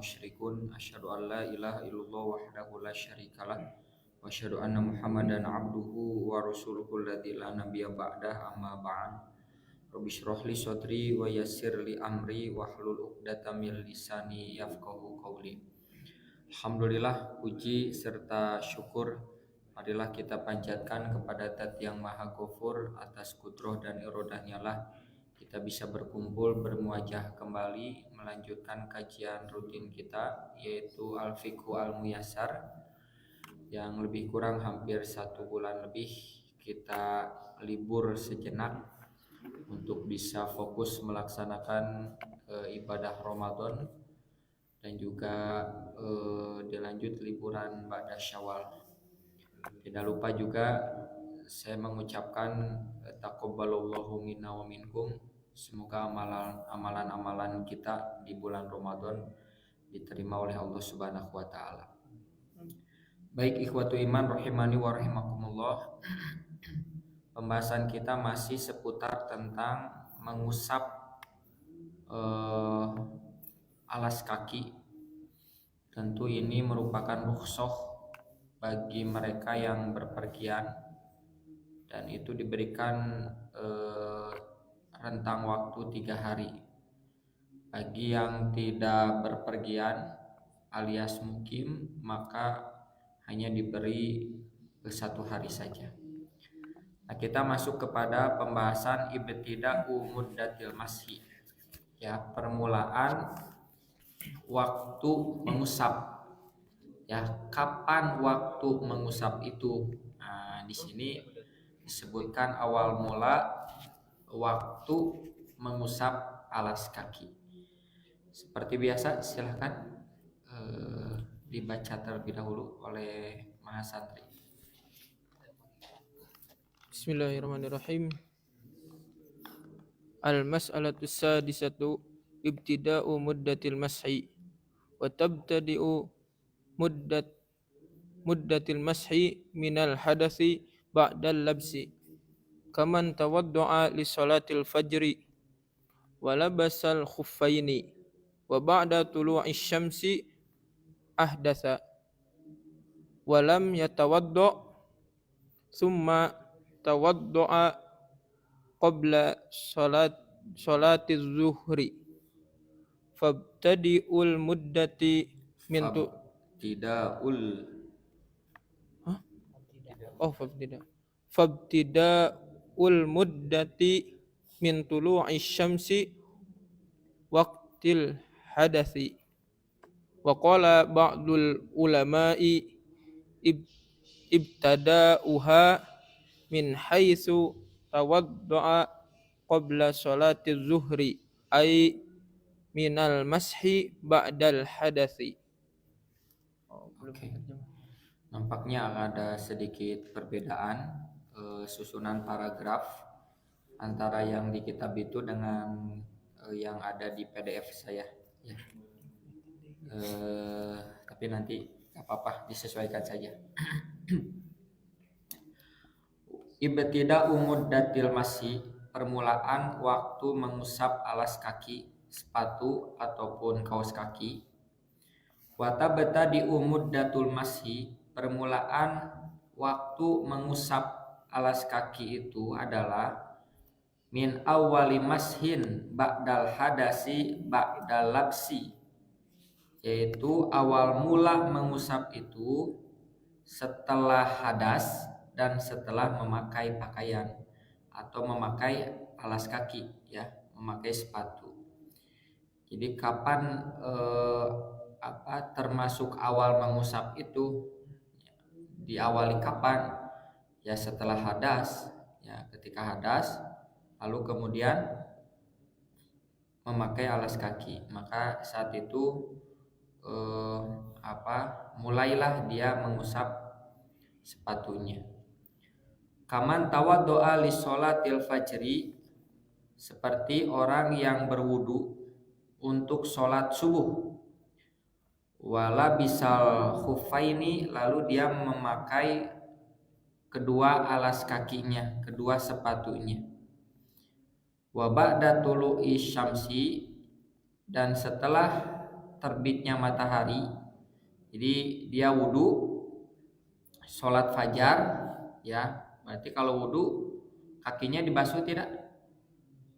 musyrikun. Asyhadu an la ilaha illallah wahdahu la syarikalah wa asyhadu anna Muhammadan abduhu wa rasuluhu alladzi la nabiyya ba'dah, amma ba'd. Rabbi shrah li sadri wa yassir li amri wahlul 'uqdatam min lisani yafqahu qawli. Alhamdulillah, puji serta syukur marilah kita panjatkan kepada Zat yang Maha Ghafur. Atas kudrah dan iradahnya lah kita bisa berkumpul bermuajah kembali melanjutkan kajian rutin kita, yaitu Al-Fiqhu Al-Muyassar, yang lebih kurang hampir 1 bulan lebih kita libur sejenak untuk bisa fokus melaksanakan ibadah Ramadan dan juga dilanjut liburan ba'da Syawal. Tidak lupa juga saya mengucapkan taqabbalallahu minna wa minkum. Semoga amalan-amalan kita di bulan Ramadan diterima oleh Allah Subhanahu wa taala. Baik ikhwatu iman rahimani wa rahimakumullah. Pembahasan kita masih seputar tentang mengusap alas kaki. Tentu ini merupakan rukhsah bagi mereka yang berpergian, dan itu diberikan rentang waktu 3 hari. Bagi yang tidak berpergian alias mukim, maka hanya diberi 1 hari saja. Nah, kita masuk kepada pembahasan ibtida'u muddatil mashi. Ya, permulaan waktu mengusap. Ya, kapan waktu mengusap itu? Nah, di sini disebutkan awal mula waktu mengusap alas kaki. Seperti biasa, silahkan dibaca terlebih dahulu oleh Mahasantri. Bismillahirrahmanirrahim. Al-mas'alatu sadisatu ibtida'u muddatil mashi wa tabtadi'u muddatil mashi minal hadathi ba'dal labsi kaman tawaddu'a li salatil fajri wa labasal khuffaini wa ba'da tulu'i syamsi ahdatha wa lam yatawaddu' thumma tawaddu'a qabla salati zuhri fabtadi'ul muddati min fabtida'ul muddati min tulu'i syamsi waqtil hadathi wa qala ba'dul ulama'i ibtada'uha min haitsu tawaddu'a qabla salati zuhri ay minal mashi ba'dal hadathi. Oke. Nampaknya ada sedikit perbedaan susunan paragraf antara yang di kitab itu dengan yang ada di PDF saya. Ya. Tapi nanti gak apa-apa, disesuaikan saja. Ibtida'u muddatil mashi, permulaan waktu mengusap alas kaki, sepatu ataupun kaos kaki. Wa tabtadi'u muddatul mashi, permulaan waktu mengusap alas kaki itu adalah min awwali mashin ba'dal hadasi ba'dal labsi, yaitu awal mula mengusap itu setelah hadas dan setelah memakai pakaian atau memakai alas kaki, ya, memakai sepatu. Jadi kapan termasuk awal mengusap itu? Diawali kapan? Ya setelah hadas, ya ketika hadas lalu kemudian memakai alas kaki, maka saat itu mulailah dia mengusap sepatunya. Kaman tawaddu'a li sholatil fajri, seperti orang yang berwudu untuk sholat subuh. Wala bisal khuffaini, lalu dia memakai kedua alas kakinya, kedua sepatunya. Wa ba'da tulu'i syamsi, dan setelah terbitnya matahari. Jadi dia wudu, sholat fajar, ya. Berarti kalau wudu kakinya dibasuh tidak?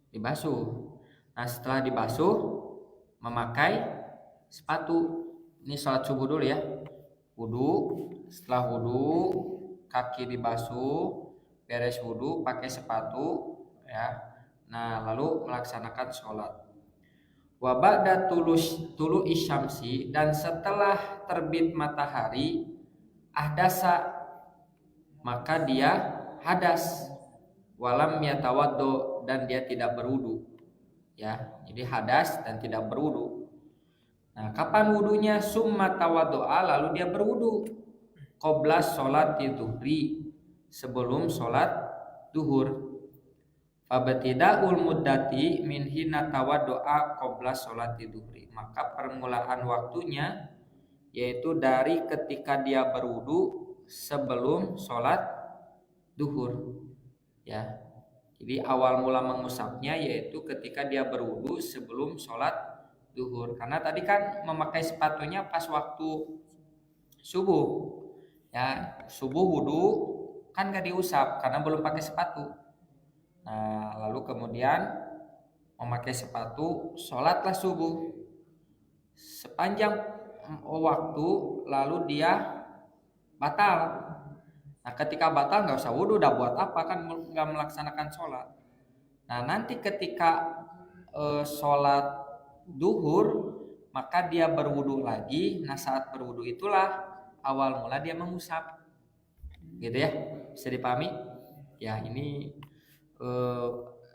Dibasuh. Nah setelah dibasuh memakai sepatu. Ini sholat subuh dulu ya. Wudu, setelah wudu kaki dibasuh, beres wudu pakai sepatu, ya. Nah lalu melaksanakan sholat. Wa ba'da tulu isyamsi, dan setelah terbit matahari, ahdasa, maka dia hadas. Walam yatawaddo, dan dia tidak berwudu, ya. Jadi hadas dan tidak berwudu. Nah kapan wudunya? Summa tawaddo'a, lalu dia berwudu. Qobla sholat duhri, sebelum sholat duhur. Fabtida'ul muddati min hina tawaddo'a qabla sholati duhri, maka permulaan waktunya yaitu dari ketika dia berwudu sebelum sholat duhur, ya. Jadi awal mula mengusapnya yaitu ketika dia berwudu sebelum sholat duhur, karena tadi kan memakai sepatunya pas waktu subuh, ya. Subuh wudu kan gak diusap karena belum pakai sepatu. Nah, lalu kemudian memakai sepatu, sholatlah subuh. Sepanjang waktu lalu dia batal. Nah, ketika batal nggak usah wudhu, udah buat apa, kan nggak melaksanakan sholat. Nah, nanti ketika sholat duhur, maka dia berwudhu lagi. Nah, saat berwudhu itulah awal mula dia mengusap. Gitu ya, bisa dipahami? Ya, ini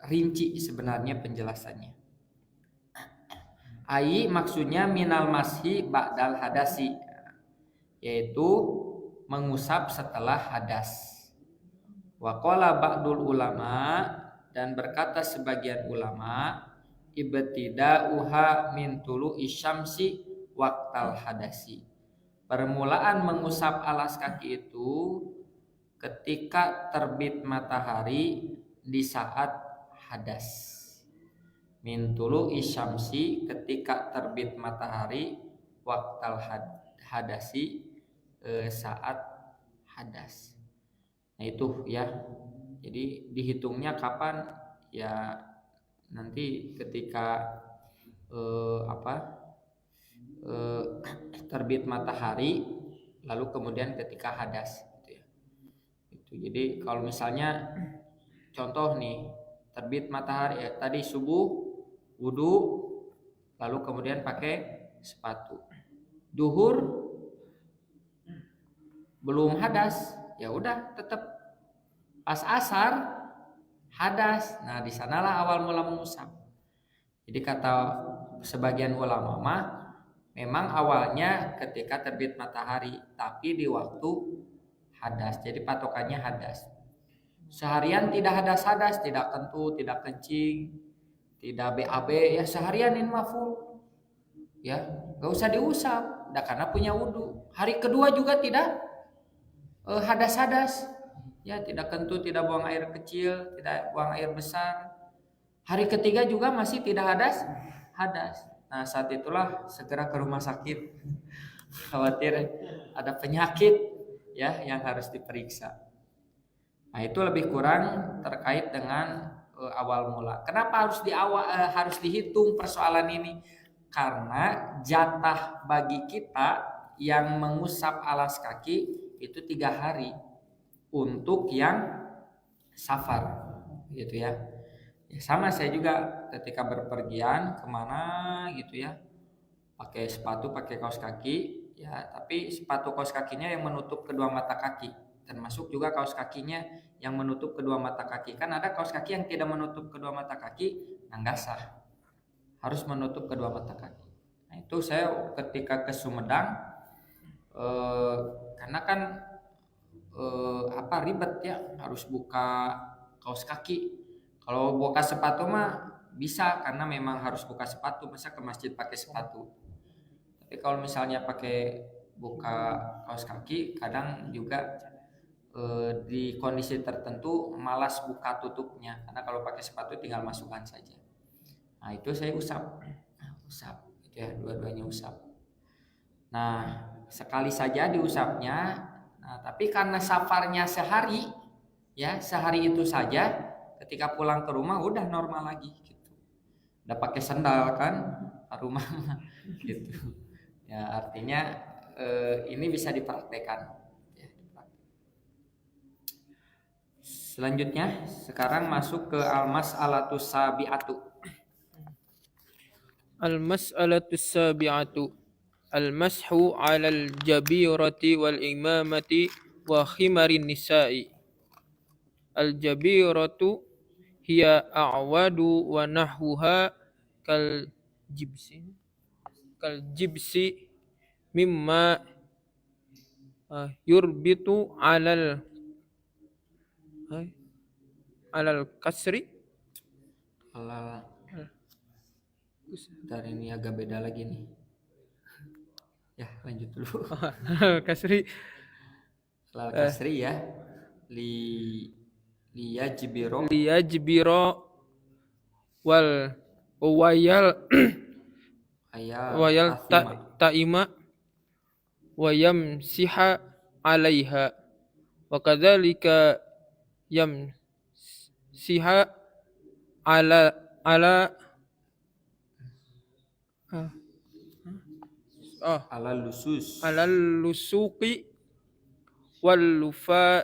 rinci sebenarnya penjelasannya. Ai maksudnya minal mashi ba'dal hadasi, yaitu mengusap setelah hadas. Wa qala ba'dul ulama, dan berkata sebagian ulama, ibtida'uha min tulu'i syamsi waqtal hadasi. Permulaan mengusap alas kaki itu ketika terbit matahari di saat hadas. Min tulu'i syamsi, ketika terbit matahari, waqtal hadasi, saat hadas. Nah itu ya. Jadi dihitungnya kapan? Ya nanti ketika terbit matahari, lalu kemudian ketika hadas, gitu ya. Itu. Jadi kalau misalnya contoh nih, terbit matahari tadi subuh wudu, lalu kemudian pakai sepatu. Duhur belum hadas, ya udah tetap pas asar hadas. Nah, di sanalah awal mula mengusap. Jadi kata sebagian ulama mah memang awalnya ketika terbit matahari, tapi di waktu hadas. Jadi patokannya hadas. Seharian tidak hadas-hadas, tidak kentut, tidak kencing, tidak BAB, ya seharian ini mah full. Ya, gak usah diusap, karena punya wudhu. Hari kedua juga tidak hadas-hadas. Ya, tidak kentut, tidak buang air kecil, tidak buang air besar. Hari ketiga juga masih tidak hadas. Nah, saat itulah segera ke rumah sakit. Khawatir ada penyakit ya yang harus diperiksa. Nah, itu lebih kurang terkait dengan awal mula. Kenapa harus dihitung persoalan ini? Karena jatah bagi kita yang mengusap alas kaki itu 3 hari untuk yang safar, gitu ya. Ya sama, saya juga ketika berpergian kemana gitu ya, pakai sepatu, pakai kaos kaki, ya. Tapi sepatu kaos kakinya yang menutup kedua mata kaki. Termasuk juga kaos kakinya yang menutup kedua mata kaki. Kan ada kaos kaki yang tidak menutup kedua mata kaki, nah nggak sah. Harus menutup kedua mata kaki. Nah itu saya ketika ke Sumedang, karena kan ribet ya, harus buka kaos kaki. Kalau buka sepatu mah bisa, karena memang harus buka sepatu, masa ke masjid pakai sepatu. Tapi kalau misalnya pakai buka kaos kaki, kadang juga di kondisi tertentu malas buka tutupnya, karena kalau pakai sepatu tinggal masukkan saja. Nah itu saya usap gitu ya, dua-duanya usap. Nah, sekali saja diusapnya. Nah, tapi karena safarnya sehari, ya sehari itu saja, ketika pulang ke rumah udah normal lagi gitu. Udah pakai sandal kan ke rumah gitu. Ya artinya ini bisa dipraktekkan. Ya, selanjutnya sekarang masuk ke al-mas'alatus sabi'atu. Al-mas'alatus sabi'atu al-mashu 'alal jabirati wal imamati wa khimarin nisa'i. Al-jabiratu hiya a'wadu wa nahwuha kal jibsi mimma yurbitu 'alal kasri. Alal, ntar ini agak beda lagi nih. Ya lanjut dulu. Kasri Alal kasri ya. Liyajbiro wal wayal ayal ta'ima wa yamsiha 'alaiha wa kadzalika yamsiha ala alal lusus alal lusuqi wal lufa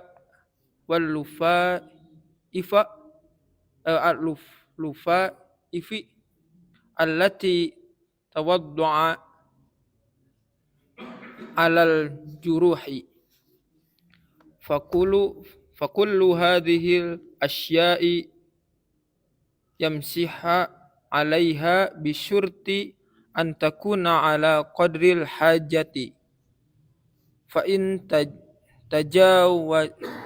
ifa lufa ifi allati tawaddu'a alal juruhi fakullu hadhihi asya'i yamsiha 'alaiha bisyurti an takuna 'ala qadril hajati fa in tajawazat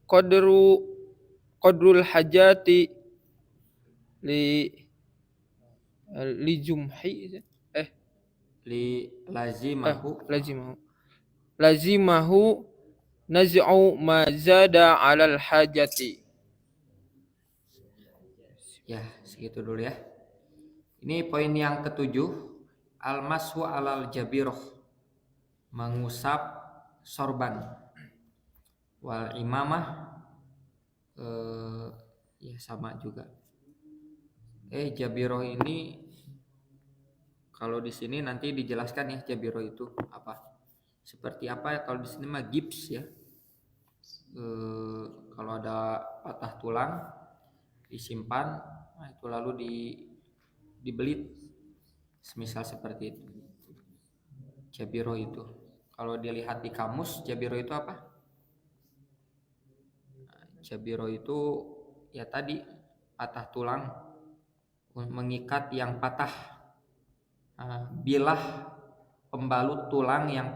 qadrul hajati li jumhi lazimahu naz'u ma zada 'alal hajati. Ya segitu dulu ya. Ini poin yang ketujuh, al-mashu alal jabiroh, mengusap sorban, wal imamah ya sama juga. Jabiroh ini kalau di sini nanti dijelaskan ya, jabiroh itu apa, seperti apa ya. Kalau di sini mah gips ya. Kalau ada patah tulang disimpan, nah itu lalu dibelit, semisal seperti itu. Jabiro itu kalau dilihat di kamus, jabiro itu apa? Jabiro itu ya tadi patah tulang, mengikat yang patah, bilah pembalut tulang yang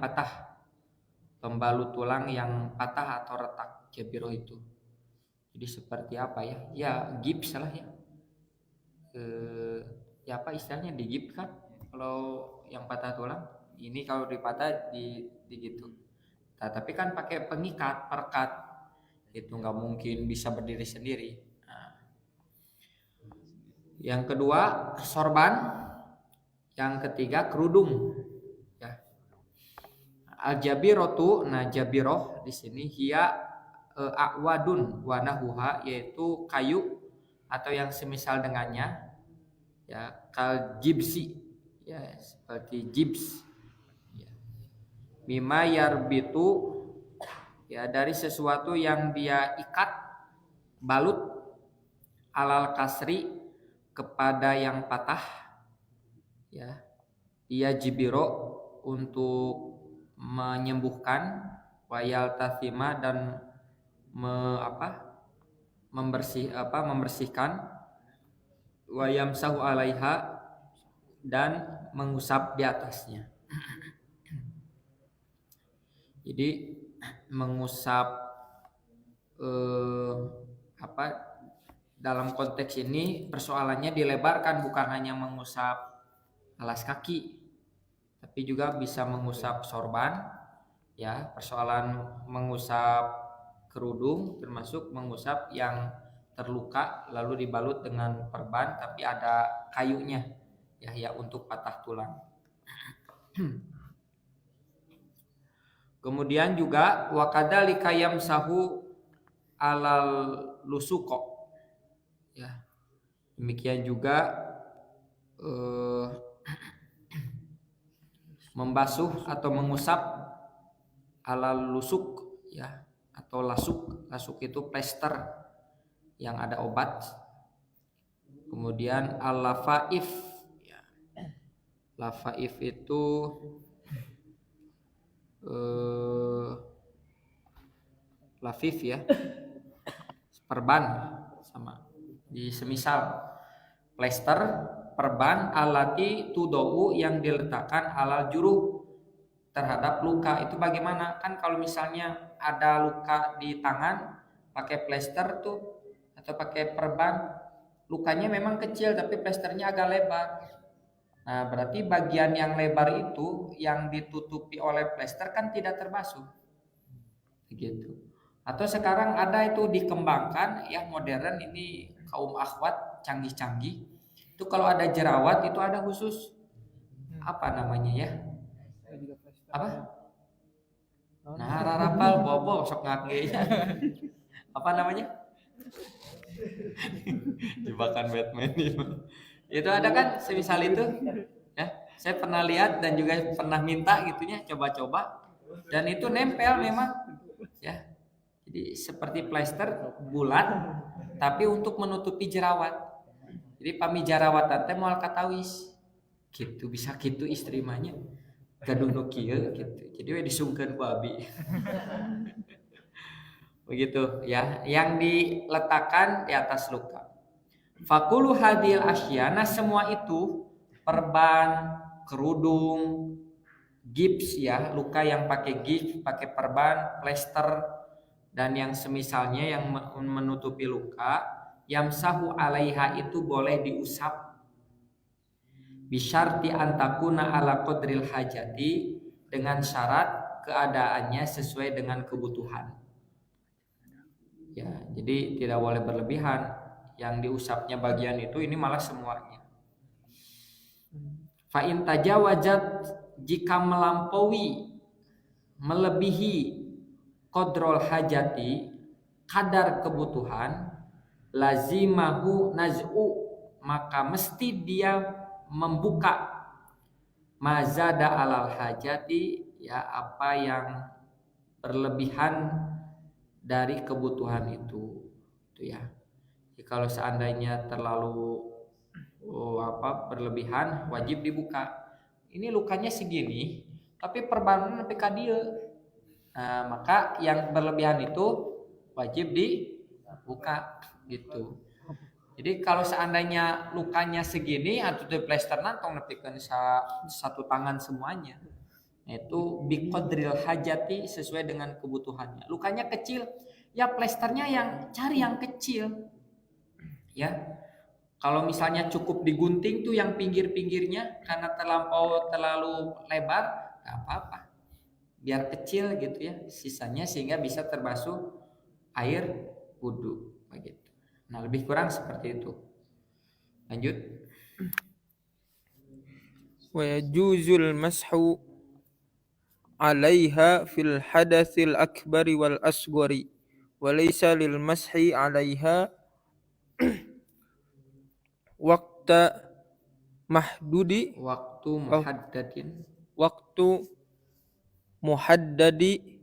patah, atau retak, jabiro itu. Jadi seperti apa ya? Ya gips lah ya. Ya apa istilahnya, digips kan kalau yang patah tulang. Ini kalau dipatah di gitu. Nah, tapi kan pakai pengikat, perekat, itu nggak mungkin bisa berdiri sendiri. Nah. Yang kedua sorban, yang ketiga kerudung. Ya. Al-jabirotu, nah jabiroh di sini hiya a'wadun wa nahuha, yaitu kayu atau yang semisal dengannya, ya kal jibsi, ya seperti gips, ya. Mimma yarbitu, ya dari sesuatu yang dia ikat, balut, alal kasri, kepada yang patah, ya ia jibiro, untuk menyembuhkan, wayal tathima, dan membersihkan, wayamsahu alaiha, dan mengusap di atasnya. Jadi mengusap dalam konteks ini persoalannya dilebarkan, bukan hanya mengusap alas kaki, tapi juga bisa mengusap sorban, ya persoalan mengusap kerudung, termasuk mengusap yang terluka lalu dibalut dengan perban tapi ada kayunya ya untuk patah tulang. Kemudian juga wakadzalika yamsahu alal lusuko, ya demikian juga membasuh atau mengusap alal lusuk, ya atau lasuk itu plester yang ada obat. Kemudian al-lafaif, ya. Lafaif itu lafif ya, perban sama di semisal plester, perban alati tudou yang diletakkan alal juruh terhadap luka. Itu bagaimana? Kan kalau misalnya ada luka di tangan pakai plester tuh atau pakai perban, lukanya memang kecil tapi plesternya agak lebar. Nah, berarti bagian yang lebar itu yang ditutupi oleh plester kan tidak terbasuh. Begitu. Atau sekarang ada itu dikembangkan ya, modern ini kaum akhwat canggih-canggih. Itu kalau ada jerawat itu ada khusus apa namanya ya? Apa? Nah, rarapal bobo sok ngake. Apa namanya? Jebakan Batman itu. Itu ada kan semisal itu ya, saya pernah lihat dan juga pernah minta gitunya, coba-coba dan itu nempel memang ya, jadi seperti plester bulat tapi untuk menutupi jerawat. Jadi pami jerawatan teh moal katawis gitu, bisa gitu istrimanya gaduh nu kieu gitu, jadi we disungkeun ku abi. Begitu ya yang diletakkan di atas luka. Fakulu hadil asyana, semua itu perban, kerudung, gips ya, luka yang pakai gips, pakai perban, plester dan yang semisalnya yang menutupi luka, yamsahu alaiha itu boleh diusap. Bisyarti antakuna ala qadril hajati, dengan syarat keadaannya sesuai dengan kebutuhan. Ya, jadi tidak boleh berlebihan. Yang diusapnya bagian itu ini malah semuanya. Fa in tajawazat, jika melampaui melebihi qadrul hajati, kadar kebutuhan, lazimahu naz'u, maka mesti dia membuka mazada alal hajati, ya apa yang berlebihan dari kebutuhan itu ya. Kalau seandainya terlalu berlebihan, wajib dibuka. Ini lukanya segini, tapi perbanan sampai ka dieu. Nah, maka yang berlebihan itu wajib dibuka gitu. Jadi kalau seandainya lukanya segini atau di plester nantong nepikeun satu tangan semuanya, itu biqadril hajati, sesuai dengan kebutuhannya. Lukanya kecil, ya plesternya yang cari yang kecil. Ya, kalau misalnya cukup digunting tuh yang pinggir-pinggirnya karena terlalu lebar, nggak apa-apa, biar kecil gitu ya, sisanya sehingga bisa terbasuh air wudhu begitu. Nah, lebih kurang seperti itu. Lanjut. Wa yajuzul mashu 'alaiha fil hadatsil akbari wal asghari wa laysa lil mashi 'alaiha waqta mahdudi Waktu muhaddadin, waktu muhaddadi,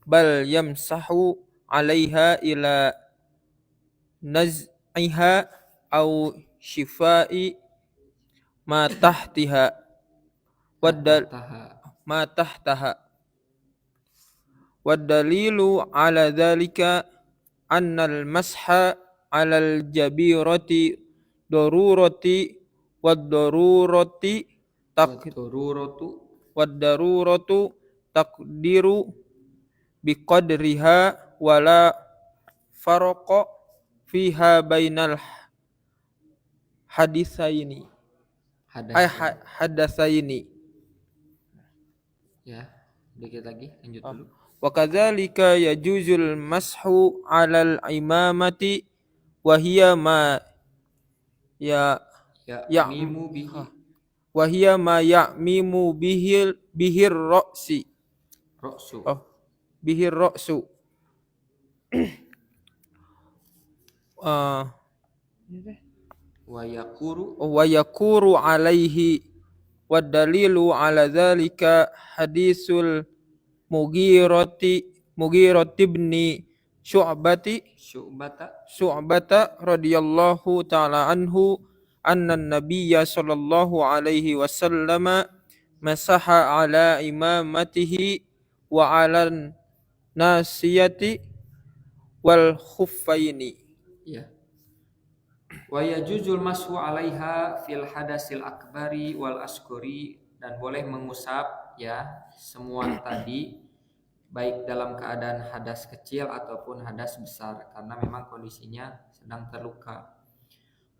bal yamsahu 'alaiha ila naz'iha au shifai ma tahtiha wadal ma tahtaha. Wadalilu ala dhalika annal masha alal jabirati darurati wad-darurati wad-daruratu taqdiru biqadriha wala farqa fiha bainal haditsaini hadatsaini. Ya, dikit lagi, lanjut dulu. Wa kadzalika yajuzul mashu 'alal imamati Wahia ma ya Ya ya mimu bihi wahia ma ya'mimu bihir ra'si. roksu. Oh, bihir ra'su. Ah, Wa yakuru wa yakuru alaihi wa dalilu ala dhalika hadisul Mughirati ibni syu'bata Syu'bata radhiyallahu ta'ala anhu anna nabiyya sallallahu alaihi wasallam masaha ala imamatihi wa ala nasiyati wal khuffaini. ya. Wa yajuzul mashu 'alaiha fil hadasil akbari wal asghari, dan boleh mengusap ya semua tadi baik dalam keadaan hadas kecil ataupun hadas besar karena memang kondisinya sedang terluka.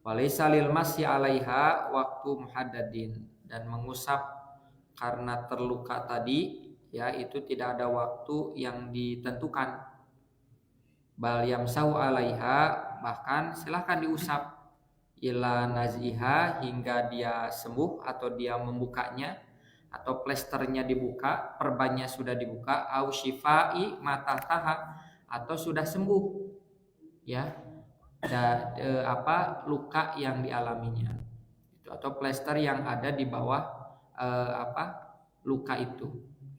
Walaysa lil masyi 'alaiha waktu muhaddadin, dan mengusap karena terluka tadi ya itu tidak ada waktu yang ditentukan. Bal yamsahu 'alaiha, bahkan silahkan diusap ila naziha hingga dia sembuh atau dia membukanya atau plesternya dibuka, perbannya sudah dibuka, au syifai matataha, atau sudah sembuh ya luka yang dialaminya itu, atau plester yang ada di bawah luka itu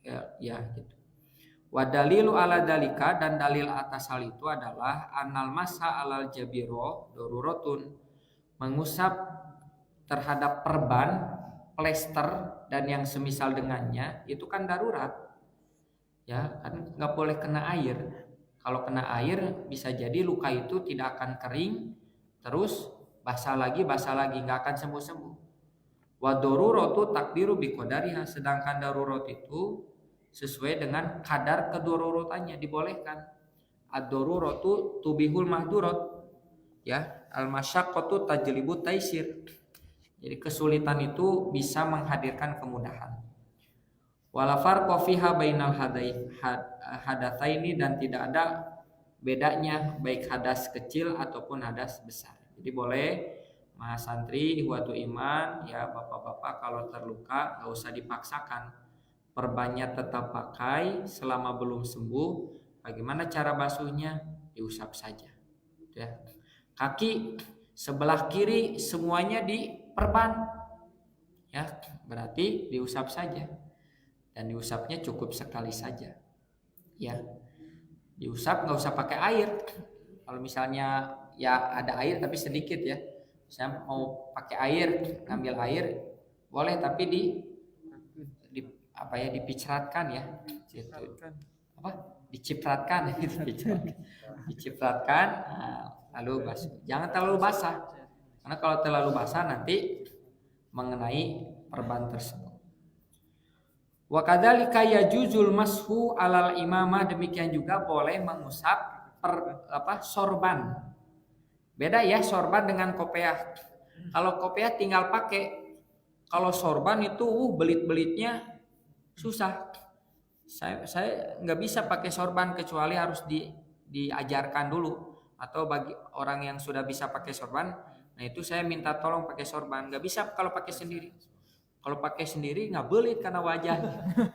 ya gitu. Wa dalilu ala dalika, dan dalil atas hal itu adalah anal masa alal jabiro dorurotun, mengusap terhadap perban, plester dan yang semisal dengannya itu kan darurat ya, kan nggak boleh kena air. Kalau kena air bisa jadi luka itu tidak akan kering, terus basah lagi nggak akan sembuh. Wa daruratu takdiru biqadariha, sedangkan darurat itu sesuai dengan kadar kedarurutannya, dibolehkan. Ad-daruratu tubihul mahdurat ya, al-masyaqqatu tajlibu taisir. Jadi kesulitan itu bisa menghadirkan kemudahan. Wala farqa fiha bainal hadatsaini, dan tidak ada bedanya baik hadas kecil ataupun hadas besar. Jadi boleh Mas santri ikhwatu iman ya, bapak-bapak kalau terluka gak usah dipaksakan, perbannya tetap pakai selama belum sembuh. Bagaimana cara basuhnya? Diusap saja ya. Kaki sebelah kiri semuanya diperban ya, berarti diusap saja, dan diusapnya cukup sekali saja ya. Diusap nggak usah pakai air. Kalau misalnya ya ada air tapi sedikit ya, saya mau pakai air, ngambil air boleh, tapi dipicratkan ya gitu. Dicipratkan dicipratkan, lalu basuh. Jangan terlalu basah, karena kalau terlalu basah nanti mengenai perban tersebut. Wa kadzalika yajuzul mashu alal imamah, demikian juga boleh mengusap sorban. Beda ya sorban dengan kopiah. Kalau kopiah tinggal pakai, kalau sorban itu belit-belitnya susah. Saya nggak bisa pakai sorban kecuali harus diajarkan dulu, atau bagi orang yang sudah bisa pakai sorban, nah itu saya minta tolong pakai sorban. Nggak bisa kalau pakai sendiri. Kalau pakai sendiri nggak belit karena wajah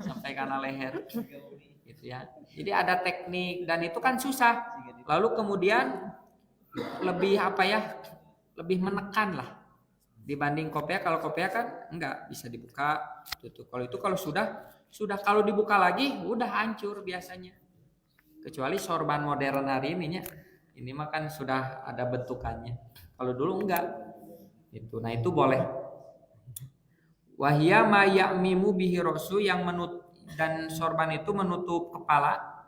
sampai karena leher, gitu ya. Jadi ada teknik, dan itu kan susah. Lalu kemudian lebih menekan lah dibanding kopiah. Kalau kopiah kan enggak bisa dibuka tutup. Kalau itu kalau sudah kalau dibuka lagi udah hancur biasanya. Kecuali sorban modern hari ininya. Ini mah kan sudah ada bentukannya. Kalau dulu enggak. Itu. Nah, itu boleh. Wahia ma ya'mimu bihi rasu, yang dan sorban itu menutup kepala.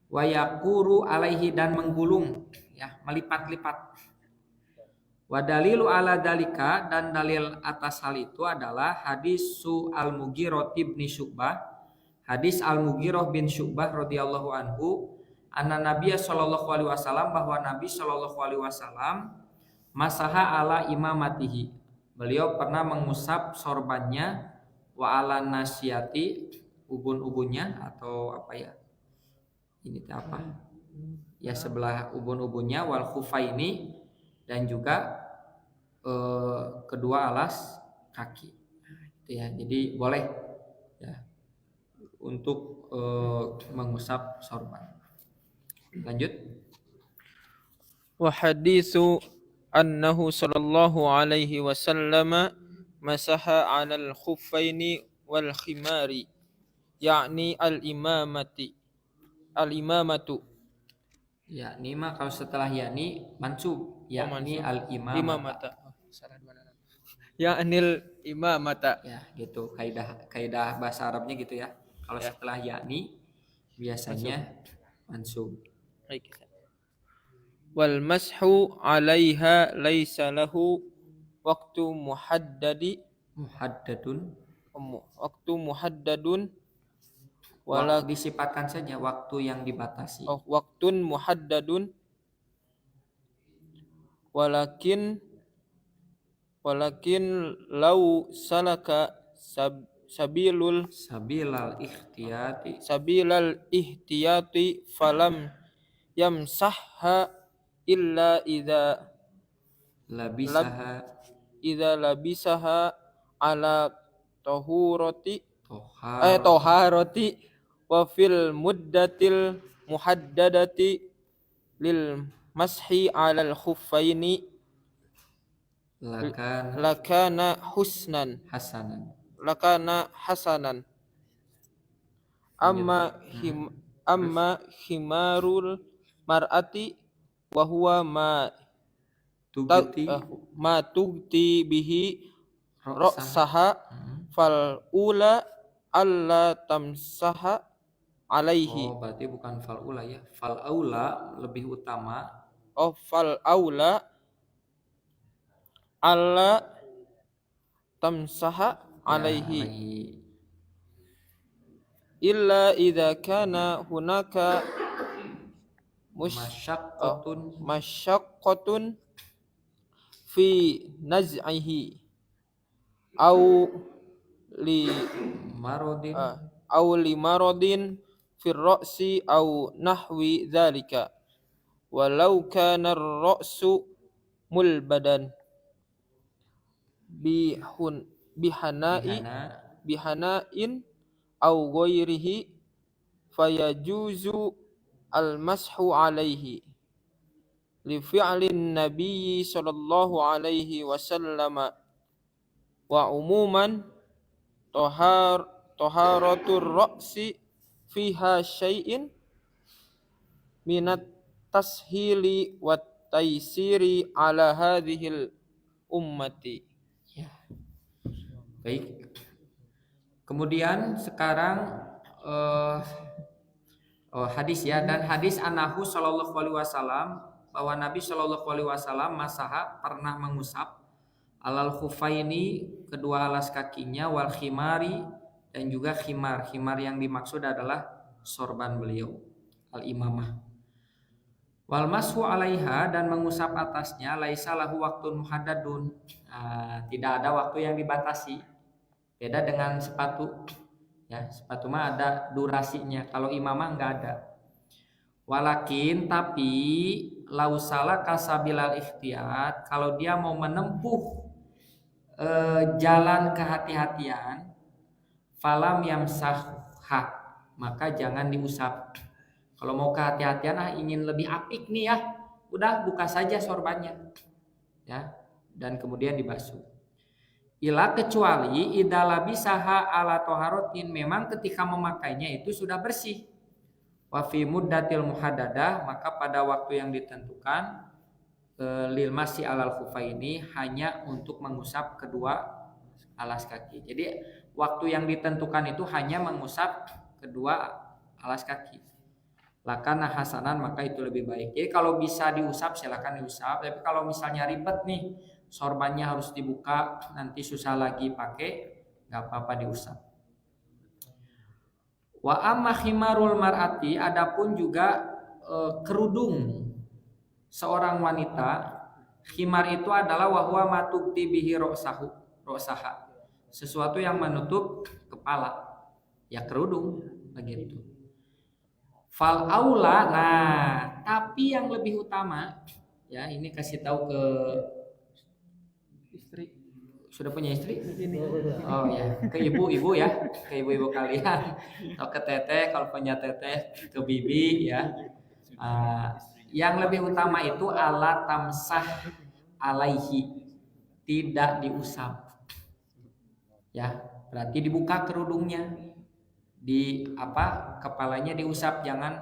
Wa yaquru alaihi, dan menggulung ya, melipat-lipat. Wa dalilu ala dalika, dan dalil atas hal itu adalah hadis al-Mughirah bin Syu'bah. Hadis al-Mughirah bin Syu'bah radhiyallahu anhu, anna Nabiya sallallahu alaihi wasallam, bahwa Nabi sallallahu alaihi wasallam masaha ala imamatihi, beliau pernah mengusap sorbannya, wa ala nasyati, ubun-ubunnya atau apa ya? Ini apa? ya sebelah ubun-ubunnya, wal khufaini dan juga kedua alas kaki. Itu ya. Jadi boleh ya untuk mengusap sorban. Lanjut. Wa haditsu annahu sallallahu alaihi wasallam masaha 'alal khuffaini wal khimari yakni al-imamatu. Yakni mah kalau setelah yakni mansub, yakni mansub. al-imamata. Imamata. Salah dua nana. Yaknil imamata. Ya, gitu. Kaidah bahasa Arabnya gitu ya. Kalau Ya. setelah yakni biasanya mansub. Baik. Wal mashu 'alaiha laisa lahu waqtu Muhaddadun. muhaddadun Disifatkan saja waktu yang dibatasi. waktun muhaddadun walakin lau salaka sabilal ihtiyati falam yamsahha illa idza labisaha ala toharoti wa fil muddatil muhaddadati lil mashi alal khuffaini lakana hasanan amma himarul mar'ati wa huwa ma tugti bihi ra'saha fal ula alla tamsaha alaihi. Berarti bukan fal ula ya. Fal aula lebih utama. Fal aula alla tamsaha alaihi. Illa idza kana hunaka masyaqqatun fi naz'ihi au li maradin fi ra'si au nahwi dzalika walau kana ar-ra'su mulbadan bihana'in au ghairihi fayajuzu al-mashu alaihi li fi'lin nabiyyi sallallahu alaihi wasallam wa umuman taharatur ra'si fiha syai'in minat tashili wat taisiri ala hadhil ummati. Ya. Baik. Kemudian sekarang hadis ya, dan hadis anahu sallallahu alaihi wasallam bahwa Nabi sallallahu alaihi wasallam masaha pernah mengusap alal khufaini kedua alas kakinya wal khimari dan juga khimar. Khimar yang dimaksud adalah sorban beliau al imamah. Wal mashu alaiha dan mengusap atasnya laisa lahu waktun muhaddadun. Tidak ada waktu yang dibatasi. Beda dengan sepatu. Ya, sepatu mah ada durasinya. Kalau imamah enggak ada. Walakin tapi lausala kasabilal ikhtiyat, kalau dia mau menempuh jalan kehati-hatian, falam yamsahha, maka jangan diusap. Kalau mau kehati-hatian ingin lebih apik nih ya, udah buka saja sorbannya. Ya, dan kemudian dibasuh. Ila kecuali idala bisaha ala toharotin, memang ketika memakainya itu sudah bersih. Wa fi muddatil muhaddadah, maka pada waktu yang ditentukan lil masih alal khufaini, hanya untuk mengusap kedua alas kaki. Jadi waktu yang ditentukan itu hanya mengusap kedua alas kaki. Lakana hasanan, maka itu lebih baik. Jadi kalau bisa diusap silakan diusap, tapi kalau misalnya ribet nih, sorbannya harus dibuka, nanti susah lagi pakai, nggak apa-apa diusap. Wa amma khimarul mar'ati, adapun juga kerudung seorang wanita. Khimar itu adalah wahwa matubti bihi ra'saha, sesuatu yang menutup kepala, ya kerudung begitu. Fal aula, nah tapi yang lebih utama ya ini kasih tahu ke istri, sudah punya istri? Oh ya, ke ibu-ibu ya, ke ibu-ibu kalian atau ke teteh kalau punya teteh, ke bibi ya. Ah, yang lebih utama itu alat tamsah alaihi, tidak diusap ya, berarti dibuka kerudungnya, di apa kepalanya diusap, jangan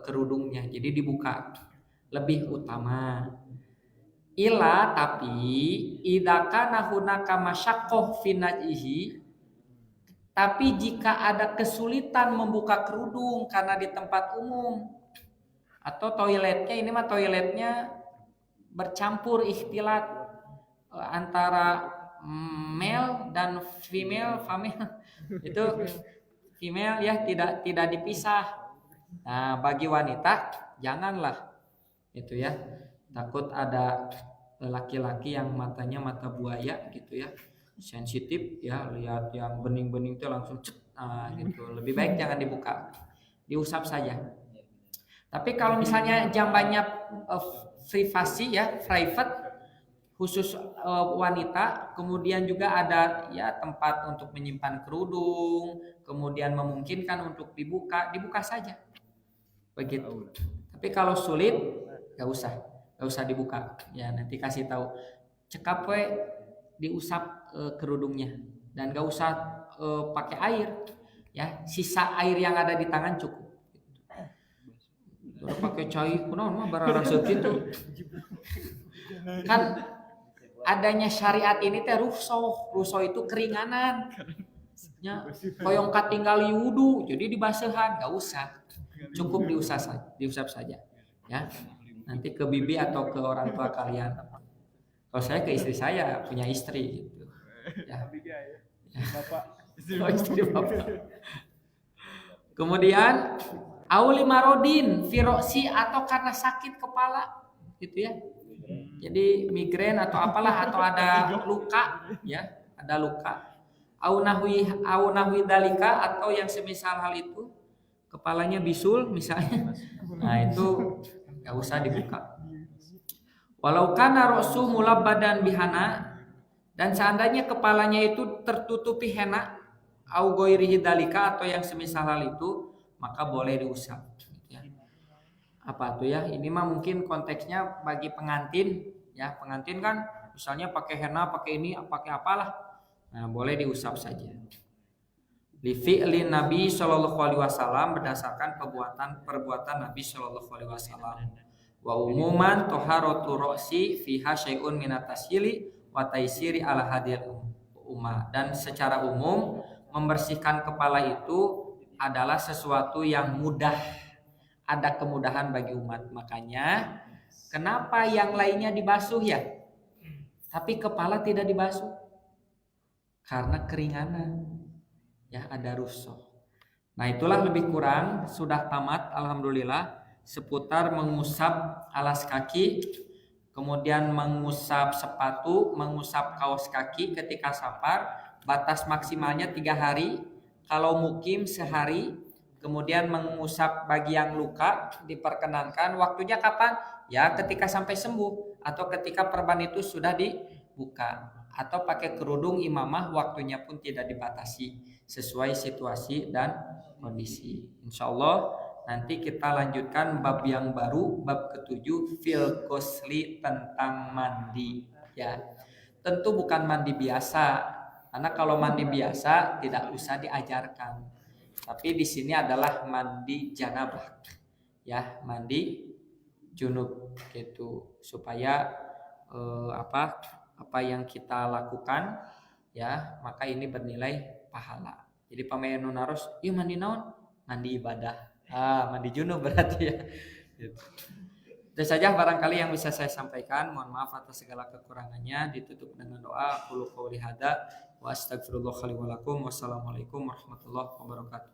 kerudungnya, jadi dibuka lebih utama. Ila tapi idaka nahunaka masyakoh finajihi, tapi jika ada kesulitan membuka kerudung karena di tempat umum atau toiletnya, ini mah toiletnya bercampur ikhtilat antara male dan female itu female ya, tidak dipisah. Nah, bagi wanita janganlah itu ya. Takut ada laki-laki yang matanya mata buaya gitu ya. Sensitif ya, lihat yang bening-bening itu langsung cek. Nah, gitu. Lebih baik jangan dibuka. Diusap saja. Tapi kalau misalnya jambannya privasi ya, private khusus wanita, kemudian juga ada ya tempat untuk menyimpan kerudung, kemudian memungkinkan untuk dibuka saja begitu. Tapi kalau sulit nggak usah dibuka ya, nanti kasih tahu cekap we diusap kerudungnya, dan nggak usah pakai air ya, sisa air yang ada di tangan cukup. Udah pakai cair kunaon mah bararang segitu kan. Adanya syariat ini teh rukhsah itu keringanan ya, koyong katinggali wudu jadi dibasehan, nggak usah, cukup diusap saja ya. Nanti ke bibi atau ke orang tua kalian. Kalau saya ke istri, saya punya istri gitu ya. Oh, istri bapak. Kemudian auli marodin firoksi, atau karena sakit kepala gitu ya, jadi migrain atau apalah, atau ada luka ya, ada luka. Au nahwi dalika, atau yang semisal hal itu, kepalanya bisul misalnya. Nah, itu enggak usah dibuka. Walau kana ra'su mulabbadan bihana, dan seandainya kepalanya itu tertutupi henna, au ghairihi dalika, atau yang semisal hal itu, maka boleh diusap ya. Apa tuh ya? Ini mah mungkin konteksnya bagi pengantin ya. Pengantin kan misalnya pakai henna, pakai ini, pakai apalah. Nah, boleh diusap saja. Li fi'li Nabi sallallahu alaihi wasallam, berdasarkan perbuatan Nabi sallallahu alaihi wasallam. Wa umuman taharatu ra'si fiha syai'un minat tasyili wa taysiri ala hadil ummah. Dan secara umum membersihkan kepala itu adalah sesuatu yang mudah, ada kemudahan bagi umat. Makanya kenapa yang lainnya dibasuh ya, tapi kepala tidak dibasuh? Karena keringanan ya, ada rukhsah. Nah, itulah lebih kurang sudah tamat alhamdulillah seputar mengusap alas kaki, kemudian mengusap sepatu, mengusap kaos kaki ketika safar. Batas maksimalnya 3 hari, kalau mukim sehari. Kemudian mengusap bagi yang luka diperkenankan. Waktunya kapan? Ya ketika sampai sembuh, atau ketika perban itu sudah dibuka, atau pakai kerudung imamah, waktunya pun tidak dibatasi, sesuai situasi dan kondisi. Insya Allah nanti kita lanjutkan bab yang baru, bab ke-7 fil ghusli, tentang mandi ya. Tentu bukan mandi biasa, karena kalau mandi biasa tidak usah diajarkan. Tapi di sini adalah mandi janabah ya, mandi junub gitu, supaya apa yang kita lakukan ya, maka ini bernilai pahala. Jadi pamain harus iya mandi naon? Mandi ibadah. Mandi junub berarti ya. Gitu. Itu saja barangkali yang bisa saya sampaikan. Mohon maaf atas segala kekurangannya. Ditutup dengan doa. Qulu qouli hadza wa astaghfirullah li wa lakum. Wassalamualaikum warahmatullahi wabarakatuh.